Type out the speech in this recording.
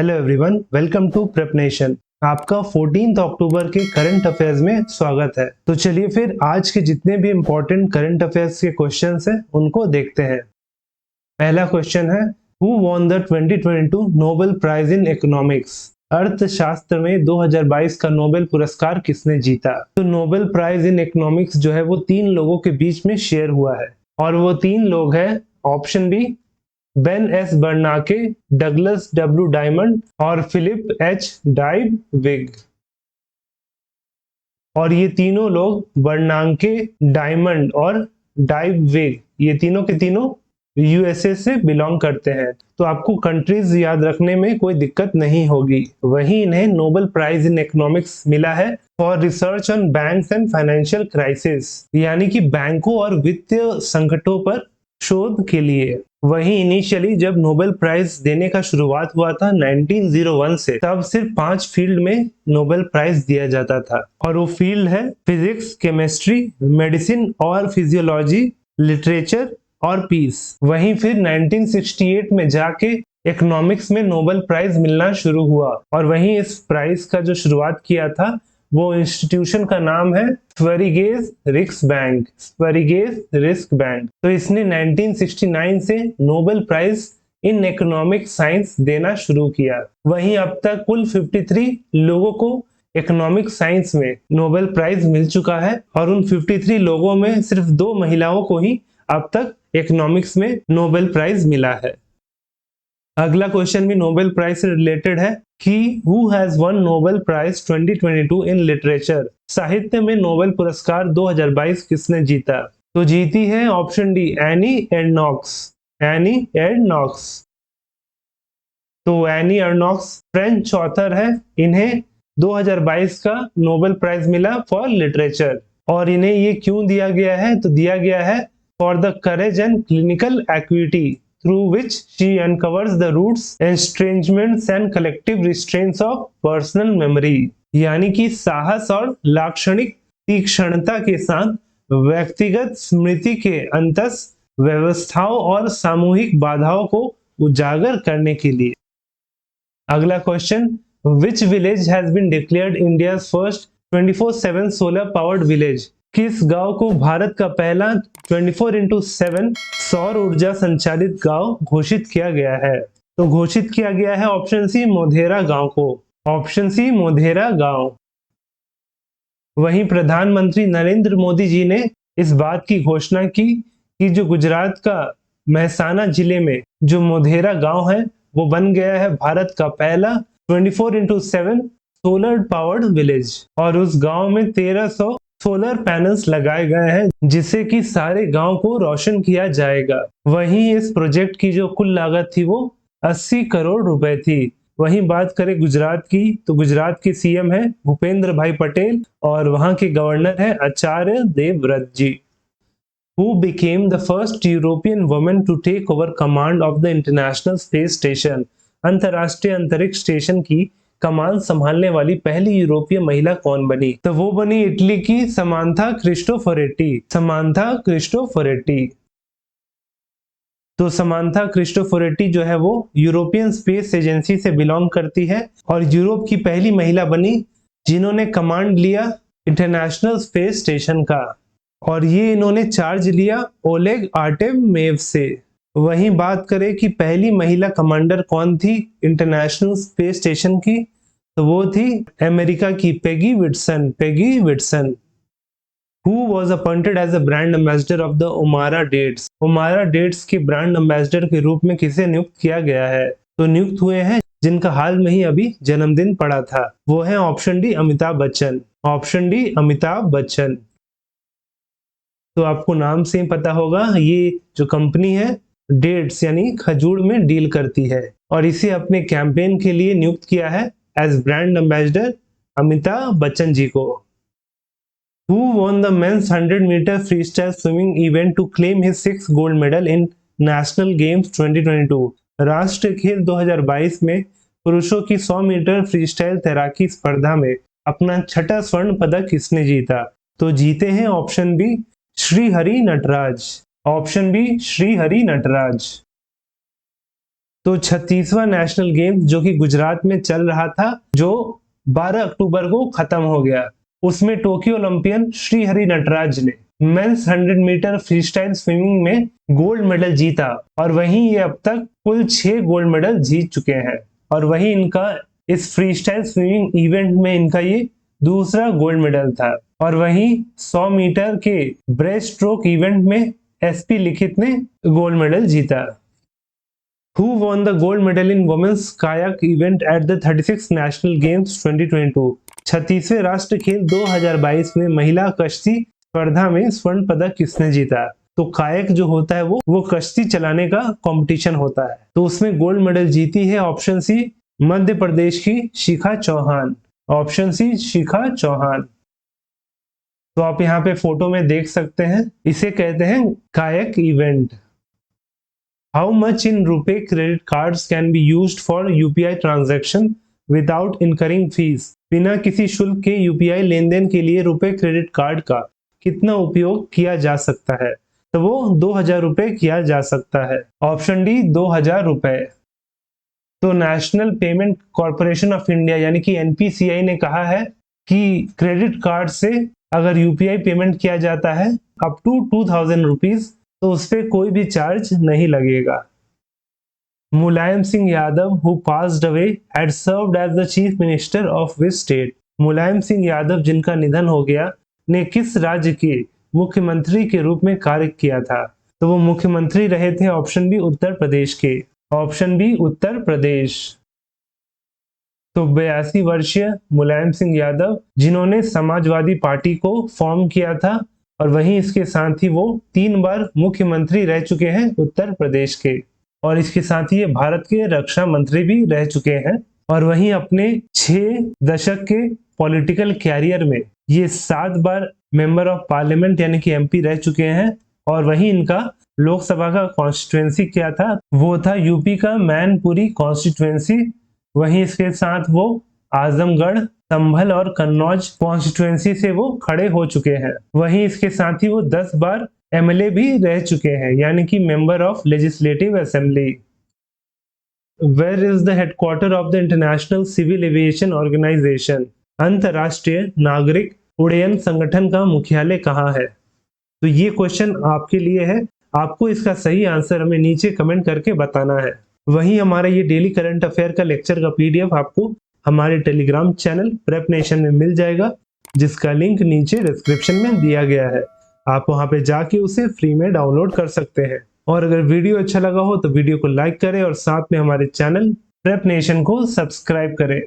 Hello everyone, welcome to Prepnation. आपका 14 अक्टूबर के current affairs में स्वागत है। तो चलिए फिर आज के जितने भी इंपॉर्टेंट करंट अफेयर्स के क्वेश्चंस हैं उनको देखते हैं। पहला क्वेश्चन है, who won the 2022 Nobel prize in economics? अर्थशास्त्र में 2022 का नोबेल पुरस्कार किसने जीता? तो नोबेल प्राइज इन इकोनॉमिक्स जो है वो 3 लोगों के बीच में शेयर हुआ है और वो 3 लोग हैं, option B Ben S Bernanke, Douglas W Diamond और फिलिप एच डाइबविग। और ये तीनों लोग बर्नाके, डायमंड और डाइबविग, ये तीनों के तीनों यूएसए से बिलोंग करते हैं। तो आपको कंट्रीज याद रखने में कोई दिक्कत नहीं होगी। वहीं इन्हें नोबेल प्राइज इन इकोनॉमिक्स मिला है for research on banks and financial crisis, यानी कि बैंकों और वित्तीय संकटों पर शोध के लिए। वहीं इनिशियली जब नोबेल प्राइज देने का शुरुआत हुआ था 1901 से, तब सिर्फ 5 फील्ड में नोबेल प्राइज दिया जाता था और वो फील्ड है फिजिक्स, केमिस्ट्री, मेडिसिन और फिजियोलॉजी, लिटरेचर और पीस। वहीं फिर 1968 में जाके इकोनॉमिक्स में नोबेल प्राइज मिलना शुरू हुआ और वहीं इस प्राइज का जो शुरुआत किया था वो इंस्टीट्यूशन का नाम है स्वरिगेस रिक्सबैंक, स्वरिगेस रिस्कबैंक। तो इसने 1969 से Nobel prize in economic science देना शुरू किया। वहीं अब तक कुल 53 लोगों को इकोनॉमिक साइंस में नोबेल प्राइज मिल चुका है और उन 53 लोगों में सिर्फ 2 महिलाओं को ही अब तक इकोनॉमिक्स में नोबेल प्राइज मिला है। अगला क्वेश्चन भी नोबेल प्राइज से रिलेटेड है कि who has won Nobel prize 2022 in literature? साहित्य में नोबेल पुरस्कार 2022 किसने जीता? तो जीती है ऑप्शन डी एनी एर्नॉक्स, एनी एर्नॉक्स। तो एनी एर्नॉक्स फ्रेंच ऑथर है। इन्हें 2022 का नोबेल प्राइज मिला फॉर लिटरेचर और इन्हें ये क्यों दिया गया है? तो दिया गया है for the courage and clinical equity through which she uncovers the roots, estrangements and collective restraints of personal memory, यानी कि साहस और लाक्षणिक तीक्ष्णता के साथ व्यक्तिगत स्मृति के अंतस व्यवस्थाओं और सामूहिक बाधाओं को उजागर करने के लिए। अगला question, which village has been declared India's first 24/7 solar powered village? किस गांव को भारत का पहला 24x7 सौर ऊर्जा संचालित गांव घोषित किया गया है? तो घोषित किया गया है ऑप्शन सी मोढेरा गांव को, ऑप्शन सी मोढेरा गांव। वहीं प्रधानमंत्री नरेंद्र मोदी जी ने इस बात की घोषणा की कि जो गुजरात का मेहसाना जिले में जो मोढेरा गांव है वो बन गया है भारत का पहला 24x7 सोलर पावर्ड विलेज और उस गांव में 1300 सोलर पैनल्स लगाए गए हैं जिससे कि सारे गांव को रोशन किया जाएगा। वहीं इस प्रोजेक्ट की जो कुल लागत थी वो 80 करोड़ रुपए थी। वहीं बात करें गुजरात की, तो गुजरात के सीएम है भूपेंद्र भाई पटेल और वहां के गवर्नर है आचार्य देवव्रत जी। Who became the first European woman to take over command of the International Space Station? अंतरराष्ट्रीय अंतरिक्ष स्टेशन की कमान संभालने वाली पहली यूरोपीय महिला कौन बनी? तो वो बनी इटली की समांथा क्रिस्टोफरेटी, समांथा क्रिस्टोफरेटी। तो समांथा क्रिस्टोफरेटी जो है वो यूरोपियन स्पेस एजेंसी से बिलोंग करती है और यूरोप की पहली महिला बनी जिन्होंने कमांड लिया इंटरनेशनल स्पेस स्टेशन का और ये इन्होंने चार्ज लिया ओलेग आर्टेमेव से। वहीं बात करें कि पहली महिला कमांडर कौन थी इंटरनेशनल स्पेस स्टेशन की, तो वो थी अमेरिका की Peggy Whitson, Peggy Whitson. Who was appointed as a brand ambassador of the Omara Dates? Omara Dates के ब्रांड एम्बेसडर के रूप में किसे नियुक्त किया गया है? तो नियुक्त हुए हैं जिनका हाल में ही अभी जन्मदिन पड़ा था, वो है option D Amitabh Bachchan, option D Amitabh Bachchan. तो आपको नाम से ही पता होगा ये जो कंपनी है डेट्स यानी खजूर में डील करती है और इसे अपने कैंपेन के लिए नियुक्त किया है as brand ambassador Amitabh Bachchan ji को। Who won the men's 100-meter freestyle swimming event to claim his 6th gold medal in National Games 2022? राष्ट्रीय खेल 2022 में पुरुषों की 100 मीटर फ्रीस्टाइल तैराकी स्पर्धा में अपना 6ठा स्वर्ण पदक किसने जीता? तो जीते हैं option B Shri Hari Nataraj, option B Shri Hari Nataraj. तो 36वां नेशनल गेम्स जो कि गुजरात में चल रहा था, जो 12 अक्टूबर को खत्म हो गया, उसमें टोक्यो ओलंपियन श्रीहरि नटराज ने men's 100 metre freestyle swimming में गोल्ड मेडल जीता और वहीं ये अब तक कुल 6 गोल्ड मेडल जीत चुके हैं। और वहीं इनका इस फ्री स्टाइल स्विमिंग इवेंट में इनका ये दूसरा गोल्ड मेडल था। और वहीं 100 मीटर के ब्रेस्ट स्ट्रोक इवेंट में एसपी लिखित ने गोल्ड मेडल जीता। Who won the gold medal in women's kayak event at the 36th National Games 2022? 36वें राष्ट्रीय खेल 2022 में महिला कश्ती स्पर्धा में स्वर्ण पदक किसने जीता? तो कायक जो होता है वो कश्ती चलाने का कंपटीशन होता है, तो उसमें गोल्ड मेडल जीती है ऑप्शन सी मध्य प्रदेश की शिखा चौहान। ऑप्शन सी शिखा चौहान। तो आप यहाँ पे फोटो में देख सकते हैं, इसे कहते हैं कायक event. How much in rupee credit cards can be used for UPI transaction without incurring fees? बिना किसी शुल्क के UPI लेनदेन के लिए रुपए क्रेडिट कार्ड का कितना उपयोग किया जा सकता है? तो वो 2000 रुपए किया जा सकता है। ऑप्शन डी 2000 रुपए। तो national payment corporation of India यानी कि NPCI ने कहा है कि क्रेडिट कार्ड से अगर UPI पेमेंट किया जाता है अप टू 2000 रुपीज तो उस पर कोई भी चार्ज नहीं लगेगा। Mulayam Singh Yadav who passed away had served as the chief minister of which state? Mulayam Singh Yadav जिनका निधन हो गया ने किस राज्य के मुख्यमंत्री के रूप में कार्य किया था? तो वो मुख्यमंत्री रहे थे ऑप्शन बी उत्तर प्रदेश के। Option B Uttar Pradesh. तो 82 वर्षीय मुलायम सिंह यादव जिन्होंने समाजवादी पार्टी को फॉर्म किया था और वहीं इसके साथ ही वो 3 बार मुख्यमंत्री रह चुके हैं उत्तर प्रदेश के, और इसके साथ ही ये भारत के रक्षा मंत्री भी रह चुके हैं। और वहीं अपने 6 दशक के पॉलिटिकल कैरियर में ये 7 बार मेंबर ऑफ पार्लियामेंट यानी कि MP रह चुके हैं। और वहीं इनका लोकसभा का कॉन्स्टिट्यूएंसी क्या था? वो था यूपी का मैनपुरी कॉन्स्टिट्यूएंसी। वहीं इसके साथ वो आजमगढ़, संभल और कन्नौज कॉन्स्टिट्यूएंसी से वो खड़े हो चुके हैं। वहीं इसके साथ ही वो 10 बार MLA भी रह चुके हैं यानी कि member of legislative assembly. Where is the headquarter of the international civil aviation organisation? अंतरराष्ट्रीय नागरिक उड्डयन संगठन का मुख्यालय कहाँ है? तो ये क्वेश्चन आपके लिए है, आपको इसका सही आंसर हमें नीचे कमेंट करके बताना है। वहीं हमारा ये डेली करंट अफेयर का लेक्चर का PDF आपको हमारे टेलीग्राम चैनल प्रेप नेशन में मिल जाएगा, जिसका लिंक नीचे डिस्क्रिप्शन में दिया गया है। आप वहां पे जाके उसे फ्री में डाउनलोड कर सकते हैं। और अगर वीडियो अच्छा लगा हो तो वीडियो को लाइक करें और साथ में हमारे चैनल प्रेप नेशन को सब्सक्राइब करें।